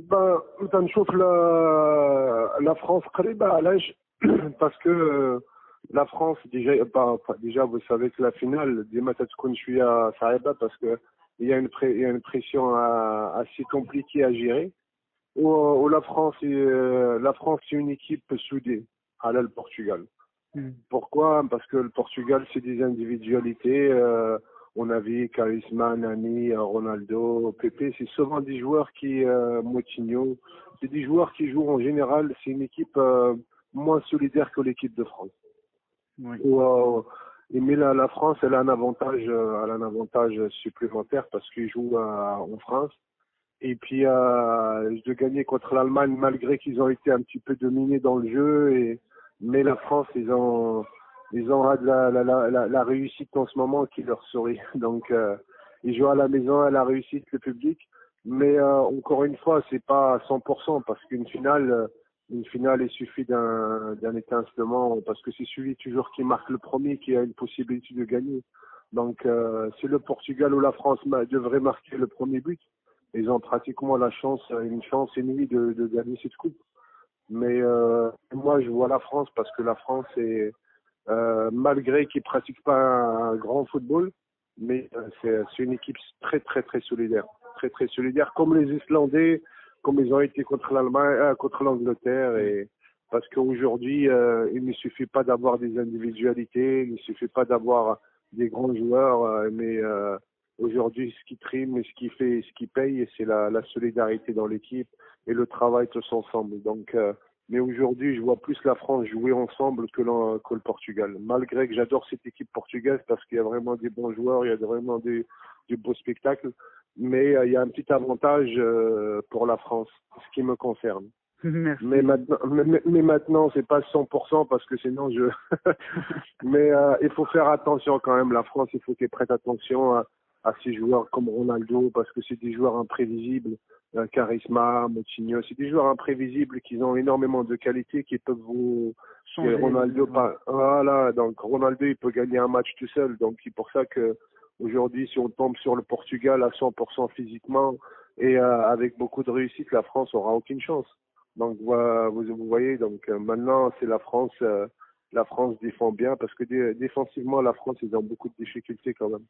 Ben, نشوف la France قريبة علاش parce que la France déjà déjà vous savez que la finale ديما تكون شوية صعيبة parce que il y a une pression assez compliquée à gérer où la France c'est une équipe soudée à le Portugal. Pourquoi? Parce que le Portugal, c'est des individualités. On a vu Karisma, Nani, Ronaldo, Pepe. C'est souvent des joueurs Moutinho, c'est des joueurs qui jouent en général. C'est une équipe moins solidaire que l'équipe de France. Oui. Mais la France, elle a un avantage supplémentaire parce qu'ils jouent en France. Et puis de gagner contre l'Allemagne malgré qu'ils ont été un petit peu dominés dans le jeu. Mais la France, ils ont la réussite en ce moment qui leur sourit. Donc ils jouent à la maison, à la réussite, le public. Mais encore une fois, c'est pas à 100% parce qu'une finale, il suffit d'un étincellement parce que c'est celui toujours qui marque le premier qui a une possibilité de gagner. Donc c'est le Portugal ou la France devrait marquer le premier but. Ils ont pratiquement une chance inouïe de gagner cette coupe. Mais moi, je vois la France parce que la France est, malgré qu'ils pratiquent pas un grand football, mais c'est une équipe très très très solidaire, très très solidaire, comme les Islandais, comme ils ont été contre l'Allemagne, contre l'Angleterre, et parce qu'aujourd'hui, il ne suffit pas d'avoir des individualités, il ne suffit pas d'avoir des grands joueurs, mais aujourd'hui, ce qui trime et ce qui paye, c'est la solidarité dans l'équipe et le travail tous ensemble. Donc, mais aujourd'hui, je vois plus la France jouer ensemble que le Portugal. Malgré que j'adore cette équipe portugaise parce qu'il y a vraiment des bons joueurs, il y a vraiment du beau spectacle. Mais il y a un petit avantage pour la France, ce qui me concerne. Merci. Mais maintenant, c'est pas 100% parce que sinon mais il faut faire attention quand même. La France, il faut qu'elle prête attention à ces joueurs comme Ronaldo parce que c'est des joueurs imprévisibles. Karisma, Moutinho, c'est des joueurs imprévisibles qui ont énormément de qualité qui peuvent vous changer. Ronaldo, voilà, donc Ronaldo il peut gagner un match tout seul. Donc c'est pour ça que aujourd'hui, si on tombe sur le Portugal à 100% physiquement et avec beaucoup de réussite, la France aura aucune chance. Donc vous voyez, donc maintenant c'est la France. La France défend bien parce que défensivement la France ils ont beaucoup de difficultés quand même.